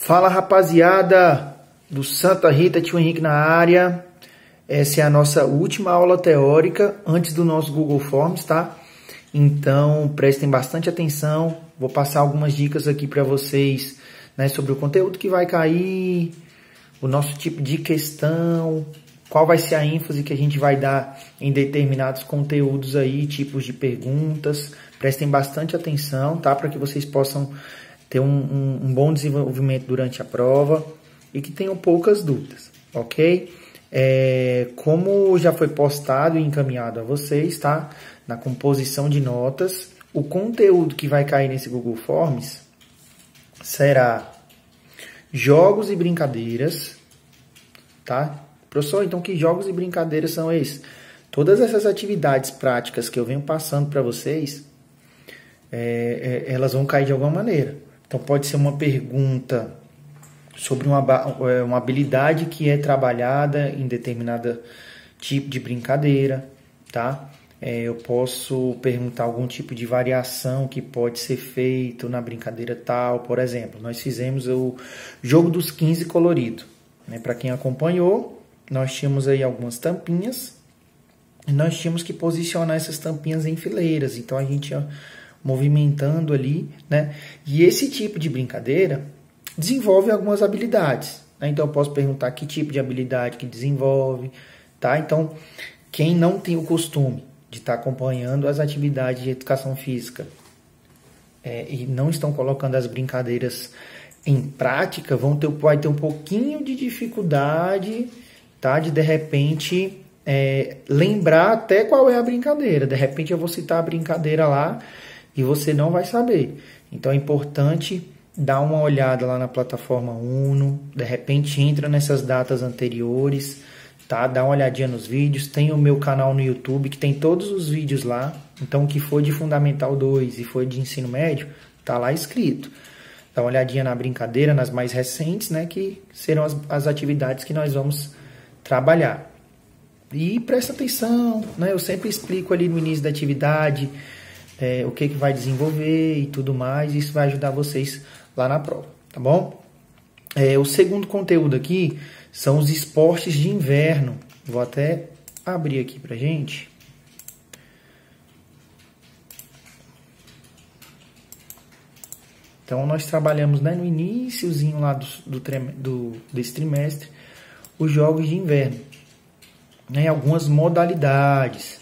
Fala, rapaziada do Santa Rita, tio Henrique na área. Essa é a nossa última aula teórica antes do nosso Google Forms, tá? Então, prestem bastante atenção. Vou passar algumas dicas aqui para vocês, né, sobre o conteúdo que vai cair, o nosso tipo de questão, qual vai ser a ênfase que a gente vai dar em determinados conteúdos aí, tipos de perguntas. Prestem bastante atenção, tá? Para que vocês possam ter um bom desenvolvimento durante a prova e que tenham poucas dúvidas, ok? Como já foi postado e encaminhado a vocês, tá? Na composição de notas, o conteúdo que vai cair nesse Google Forms será jogos e brincadeiras, tá? Professor, então que jogos e brincadeiras são esses? Todas essas atividades práticas que eu venho passando para vocês, elas vão cair de alguma maneira. Então pode ser uma pergunta sobre uma habilidade que é trabalhada em determinado tipo de brincadeira, tá? Eu posso perguntar algum tipo de variação que pode ser feito na brincadeira tal. Por exemplo, nós fizemos o jogo dos 15 colorido, né? Para quem acompanhou, nós tínhamos aí algumas tampinhas e nós tínhamos que posicionar essas tampinhas em fileiras. Então a gente ia movimentando ali, né? E esse tipo de brincadeira desenvolve algumas habilidades, né? Então eu posso perguntar que tipo de habilidade que desenvolve, tá? Então, quem não tem o costume de estar acompanhando as atividades de educação física e não estão colocando as brincadeiras em prática, vai ter um pouquinho de dificuldade, tá? De repente lembrar até qual é a brincadeira. De repente eu vou citar a brincadeira lá e você não vai saber. Então é importante dar uma olhada lá na plataforma Uno, de repente entra nessas datas anteriores, tá? Dá uma olhadinha nos vídeos. Tem o meu canal no YouTube que tem todos os vídeos lá. Então o que for de Fundamental 2 e for de ensino médio, tá lá escrito. Dá uma olhadinha na brincadeira, nas mais recentes, né, que serão as atividades que nós vamos trabalhar. E presta atenção, né? Eu sempre explico ali no início da atividade o que vai desenvolver e tudo mais. Isso vai ajudar vocês lá na prova, tá bom? O segundo conteúdo aqui são os esportes de inverno. Vou até abrir aqui pra gente. Então, nós trabalhamos, né, no iniciozinho lá desse trimestre os jogos de inverno, né, algumas modalidades.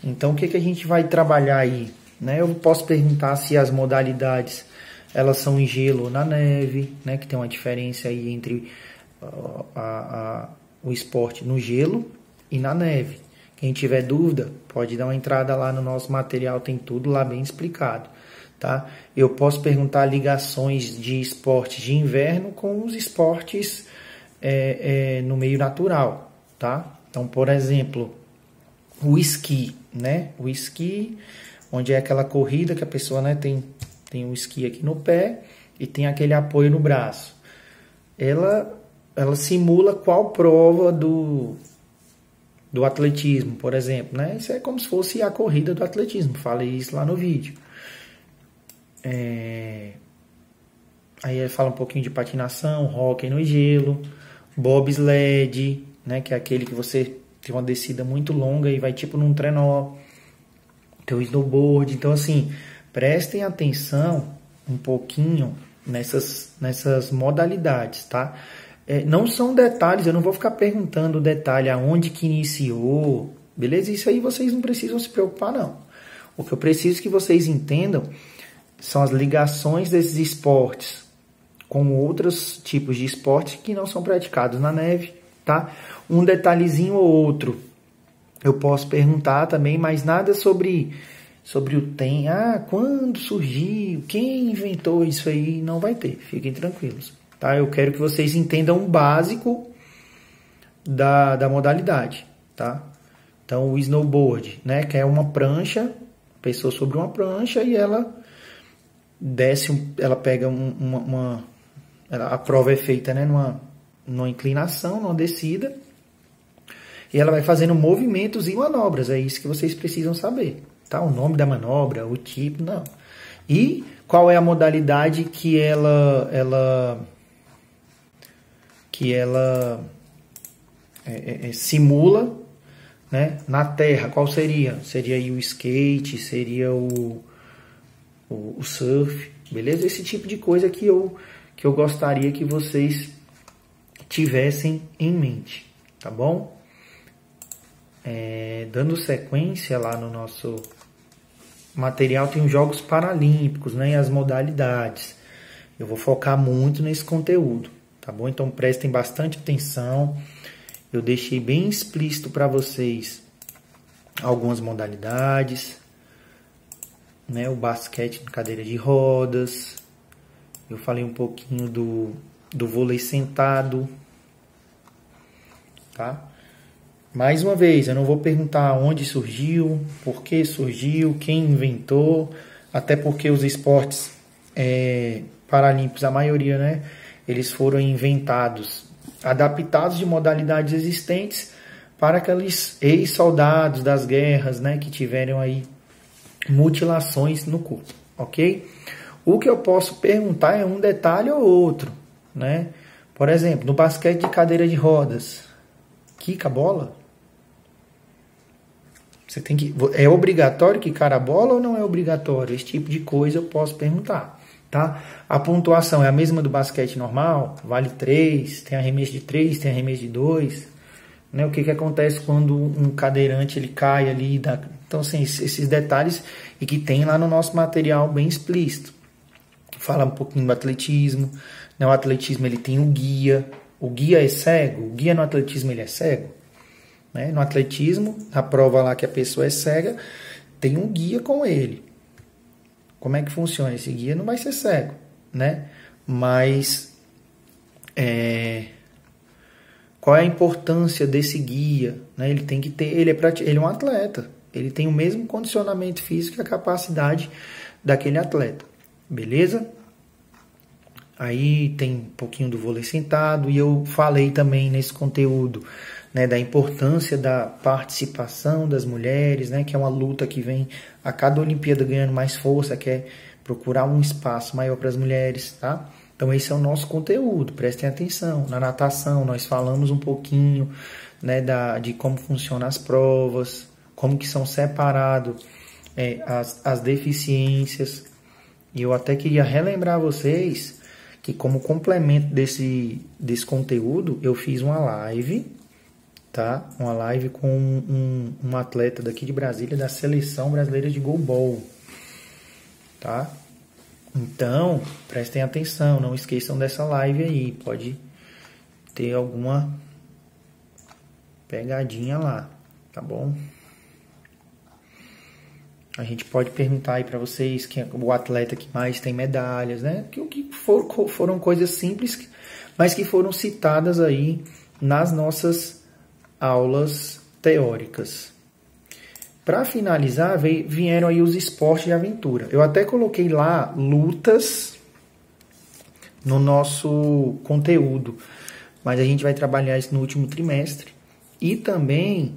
Então, o que a gente vai trabalhar aí? Né? Eu posso perguntar se as modalidades elas são em gelo ou na neve, né, que tem uma diferença aí entre o esporte no gelo e na neve. Quem tiver dúvida, pode dar uma entrada lá no nosso material, tem tudo lá bem explicado, tá? Eu posso perguntar ligações de esportes de inverno com os esportes no meio natural, tá? Então, por exemplo, o esqui, né? O esqui, onde é aquela corrida que a pessoa, né, tem o esqui aqui no pé e tem aquele apoio no braço. Ela simula qual prova do atletismo, por exemplo, né? Isso é como se fosse a corrida do atletismo. Falei isso lá no vídeo. Aí ele fala um pouquinho de patinação, hóquei no gelo, bobsled, né? Que é aquele que você tem uma descida muito longa e vai tipo num trenó. Tem o snowboard. Então, assim, prestem atenção um pouquinho nessas modalidades, tá? Não são detalhes, eu não vou ficar perguntando o detalhe aonde que iniciou, beleza? Isso aí vocês não precisam se preocupar, não. O que eu preciso que vocês entendam são as ligações desses esportes com outros tipos de esportes que não são praticados na neve, tá? Um detalhezinho ou outro eu posso perguntar também, mas nada sobre o tempo. Quando surgiu, quem inventou isso aí, não vai ter, fiquem tranquilos. Tá? Eu quero que vocês entendam o básico da modalidade, tá? Então, o snowboard, né? Que é uma prancha, pessoa sobre uma prancha e ela desce, ela pega a prova é feita, né, numa inclinação, numa descida, e ela vai fazendo movimentos e manobras. É isso que vocês precisam saber, tá? O nome da manobra, o tipo, não. E qual é a modalidade que ela que ela simula, né, na terra. Qual seria? Seria aí o skate, seria o surf, beleza? Esse tipo de coisa que eu gostaria que vocês tivessem em mente, tá bom? Dando sequência lá no nosso material, tem os Jogos Paralímpicos, né, e as modalidades. Eu vou focar muito nesse conteúdo, tá bom? Então prestem bastante atenção. Eu deixei bem explícito para vocês algumas modalidades, né? O basquete em cadeira de rodas. Eu falei um pouquinho do vôlei sentado, tá? Mais uma vez, eu não vou perguntar onde surgiu, por que surgiu, quem inventou, até porque os esportes paralímpicos, a maioria, né? Eles foram inventados, adaptados de modalidades existentes para aqueles ex-soldados das guerras, né, que tiveram aí mutilações no corpo, ok? O que eu posso perguntar é um detalhe ou outro, né? Por exemplo, no basquete de cadeira de rodas, quica a bola? Você tem que, é obrigatório quicar a bola ou não é obrigatório? Esse tipo de coisa eu posso perguntar, tá? A pontuação é a mesma do basquete normal? Vale 3, tem arremesso de 3, tem arremesso de 2, né? O que acontece quando um cadeirante ele cai ali? Então, assim, esses detalhes e que tem lá no nosso material bem explícito. Fala um pouquinho do atletismo, né? O atletismo ele tem o guia é cego? O guia no atletismo ele é cego? Né? No atletismo, a prova lá que a pessoa é cega, tem um guia com ele. Como é que funciona? Esse guia não vai ser cego, né? Mas qual é a importância desse guia? Né? Ele tem que ter, ele é um atleta, ele tem o mesmo condicionamento físico e a capacidade daquele atleta, beleza? Aí tem um pouquinho do vôlei sentado e eu falei também nesse conteúdo, né, da importância da participação das mulheres, né, que é uma luta que vem a cada Olimpíada ganhando mais força, que é procurar um espaço maior para as mulheres, tá? Então esse é o nosso conteúdo, prestem atenção. Na natação nós falamos um pouquinho, né, de como funcionam as provas, como que são separados as deficiências. E eu até queria relembrar vocês que como complemento desse conteúdo, eu fiz uma live, tá? Uma live com um atleta daqui de Brasília, da Seleção Brasileira de Goalball, tá? Então, prestem atenção, não esqueçam dessa live aí, pode ter alguma pegadinha lá, tá bom? A gente pode perguntar aí para vocês quem é o atleta que mais tem medalhas, né? Que foram coisas simples, mas que foram citadas aí nas nossas aulas teóricas. Para finalizar, vieram aí os esportes de aventura. Eu até coloquei lá lutas no nosso conteúdo, mas a gente vai trabalhar isso no último trimestre. E também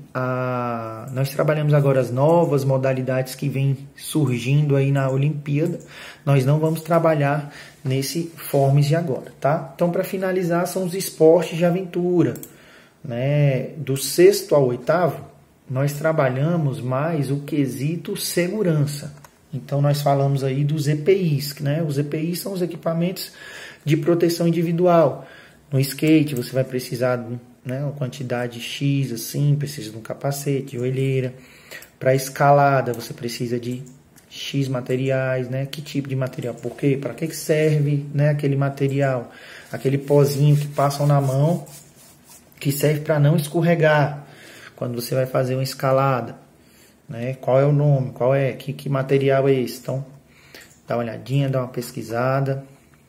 nós trabalhamos agora as novas modalidades que vêm surgindo aí na Olimpíada. Nós não vamos trabalhar nesse Forms de agora, tá? Então, para finalizar, são os esportes de aventura, né? Do 6º ao 8º, nós trabalhamos mais o quesito segurança. Então, nós falamos aí dos EPIs, né? Os EPIs são os equipamentos de proteção individual. No skate, você vai precisar, né, uma quantidade X, assim, precisa de um capacete, de joelheira. Para escalada, você precisa de X materiais, né? Que tipo de material? Por quê? Para que serve, né, aquele material? Aquele pozinho que passam na mão, que serve para não escorregar quando você vai fazer uma escalada, né? Qual é o nome? Que material é esse? Então, dá uma olhadinha, dá uma pesquisada.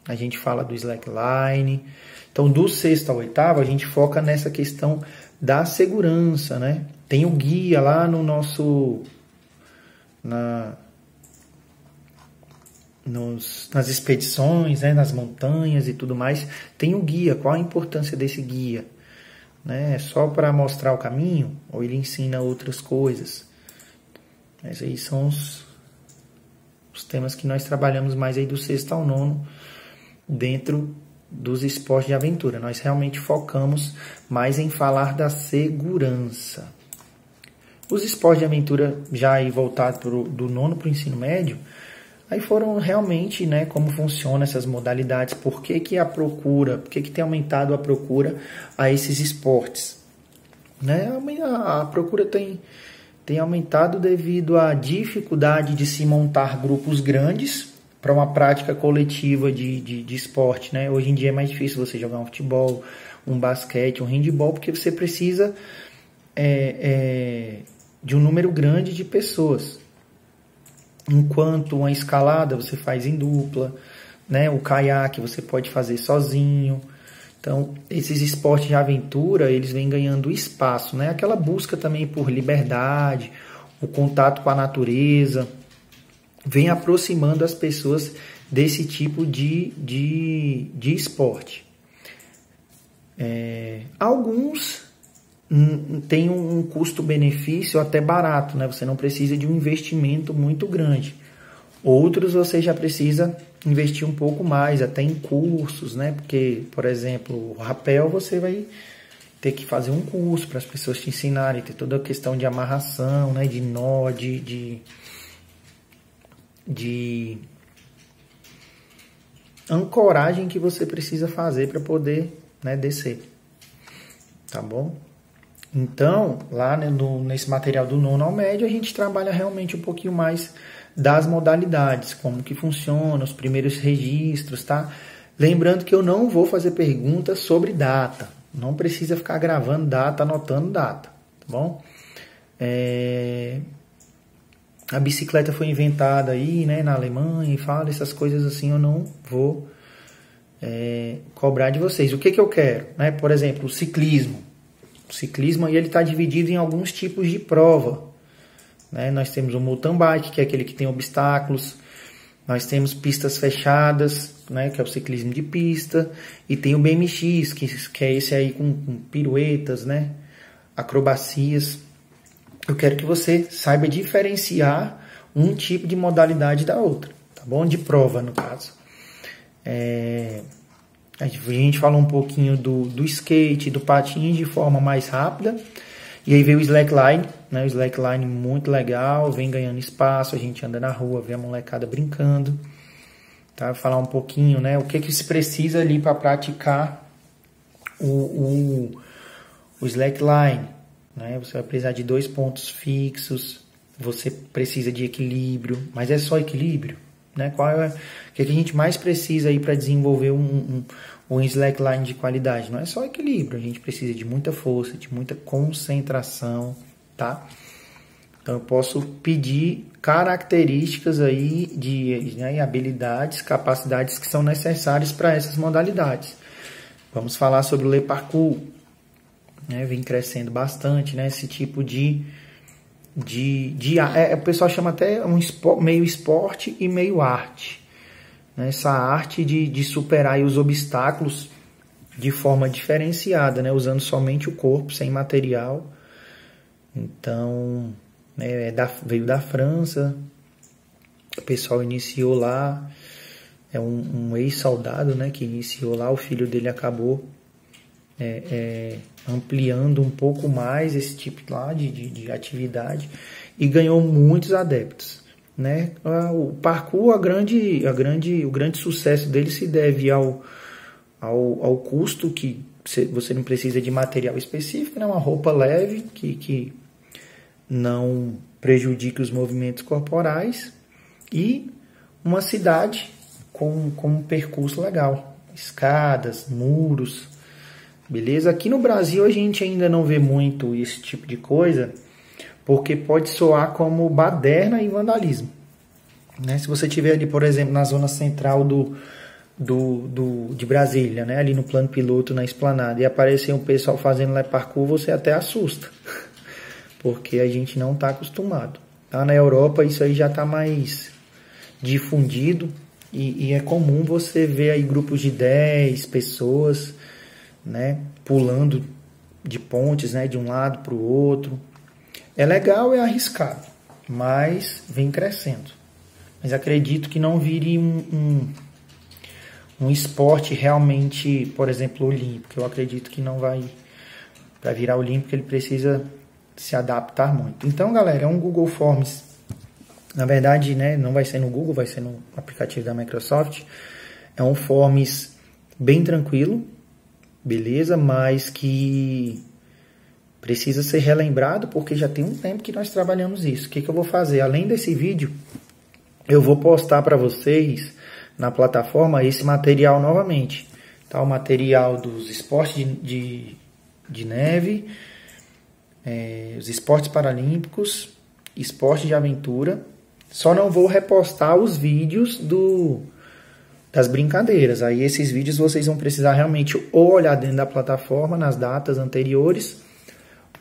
A gente fala do slackline. Então, do 6º ao 8º, a gente foca nessa questão da segurança, né? Tem o guia lá no nosso... nas expedições, né? Nas montanhas e tudo mais. Tem o guia. Qual a importância desse guia? Né? Só para mostrar o caminho? Ou ele ensina outras coisas? Esses aí são os temas que nós trabalhamos mais aí do 6º ao 9º dentro dos esportes de aventura. Nós realmente focamos mais em falar da segurança. Os esportes de aventura já aí voltados do nono para o ensino médio, aí foram realmente, né, como funcionam essas modalidades, por que tem aumentado a procura a esses esportes. Né? A procura tem aumentado devido à dificuldade de se montar grupos grandes para uma prática coletiva de esporte. Né? Hoje em dia é mais difícil você jogar um futebol, um basquete, um handebol, porque você precisa de um número grande de pessoas. Enquanto uma escalada você faz em dupla, né? O caiaque você pode fazer sozinho. Então, esses esportes de aventura, eles vêm ganhando espaço, né? Aquela busca também por liberdade, o contato com a natureza, vem aproximando as pessoas desse tipo de esporte. Alguns têm um custo-benefício até barato, né? Você não precisa de um investimento muito grande. Outros você já precisa investir um pouco mais, até em cursos, né? Porque, por exemplo, o rapel você vai ter que fazer um curso para as pessoas te ensinarem, ter toda a questão de amarração, né? De nó, de ancoragem que você precisa fazer para poder, né, descer. Tá bom? Então, lá, né, nesse material do nono ao médio, a gente trabalha realmente um pouquinho mais das modalidades, como que funciona, os primeiros registros, tá? Lembrando que eu não vou fazer perguntas sobre data. Não precisa ficar gravando data, anotando data, tá bom? A bicicleta foi inventada aí, né, na Alemanha, e fala essas coisas assim, eu não vou cobrar de vocês. O que eu quero? Né? Por exemplo, o ciclismo. O ciclismo aí ele está dividido em alguns tipos de prova. Né? Nós temos o mountain bike, que é aquele que tem obstáculos. Nós temos pistas fechadas, né? Que é o ciclismo de pista. E tem o BMX, que é esse aí com piruetas, né? Acrobacias. Eu quero que você saiba diferenciar um tipo de modalidade da outra, tá bom? De prova, no caso. A gente falou um pouquinho do skate, do patins de forma mais rápida. E aí veio o slackline, né? O slackline muito legal, vem ganhando espaço, a gente anda na rua, vê a molecada brincando. Tá? Vou falar um pouquinho, né? O que se precisa ali para praticar o slackline. Né? Você vai precisar de 2 pontos fixos, você precisa de equilíbrio, mas é só equilíbrio? Né? O que a gente mais precisa aí para desenvolver um slackline de qualidade? Não é só equilíbrio, a gente precisa de muita força, de muita concentração, tá? Então eu posso pedir características aí né, habilidades, capacidades que são necessárias para essas modalidades. Vamos falar sobre o Le Parkour, né? Vem crescendo bastante, né? Esse tipo o pessoal chama até meio esporte e meio arte. Né? Essa arte de superar aí os obstáculos de forma diferenciada, né? Usando somente o corpo, sem material. Então, né, veio da França, o pessoal iniciou lá, é um ex-soldado, né, que iniciou lá, o filho dele acabou ampliando um pouco mais esse tipo lá de atividade e ganhou muitos adeptos, né? O parkour, o grande sucesso dele se deve ao custo, que você não precisa de material específico, né? Uma roupa leve que não prejudique os movimentos corporais e uma cidade com um percurso legal, escadas, muros. Beleza? Aqui no Brasil a gente ainda não vê muito esse tipo de coisa, porque pode soar como baderna e vandalismo. Né? Se você estiver ali, por exemplo, na zona central de Brasília, né? Ali no plano piloto, na Esplanada, e aparecer um pessoal fazendo Le Parkour, você até assusta, porque a gente não está acostumado. Tá? Na Europa isso aí já está mais difundido e é comum você ver aí grupos de 10 pessoas, né, pulando de pontes, né, de um lado para o outro. É legal, é arriscado, mas vem crescendo. Mas acredito que não vire um esporte realmente, por exemplo, olímpico. Eu acredito que não vai, para virar olímpico, ele precisa se adaptar muito. Então, galera, é um Google Forms. Na verdade, né, não vai ser no Google, vai ser no aplicativo da Microsoft. É um Forms bem tranquilo, beleza? Mas que precisa ser relembrado, porque já tem um tempo que nós trabalhamos isso. O que eu vou fazer? Além desse vídeo, eu vou postar para vocês na plataforma esse material novamente. Tá? O material dos esportes de neve, os esportes paralímpicos, esporte de aventura. Só não vou repostar os vídeos das brincadeiras. Aí esses vídeos vocês vão precisar realmente ou olhar dentro da plataforma, nas datas anteriores,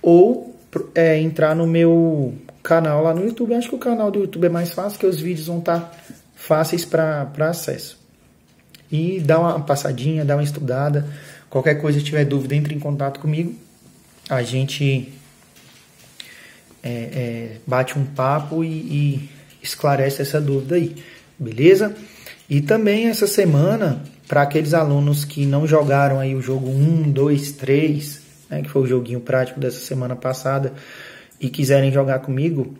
ou entrar no meu canal lá no YouTube. Acho que o canal do YouTube é mais fácil, porque os vídeos vão estar fáceis para acesso. E dá uma passadinha, dá uma estudada. Qualquer coisa, se tiver dúvida, entre em contato comigo. A gente bate um papo e esclarece essa dúvida aí, beleza? E também essa semana, para aqueles alunos que não jogaram aí o jogo 1, 2, 3, né, que foi o joguinho prático dessa semana passada, e quiserem jogar comigo,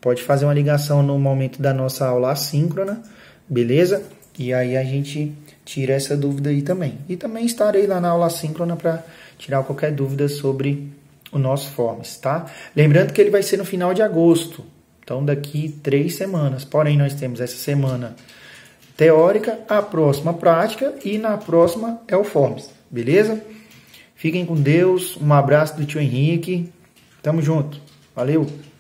pode fazer uma ligação no momento da nossa aula assíncrona, beleza? E aí a gente tira essa dúvida aí também. E também estarei lá na aula assíncrona para tirar qualquer dúvida sobre o nosso Forms, tá? Lembrando que ele vai ser no final de agosto, então daqui 3 semanas. Porém, nós temos essa semana teórica, a próxima prática e na próxima é o Forms, beleza? Fiquem com Deus, um abraço do tio Henrique, tamo junto, valeu!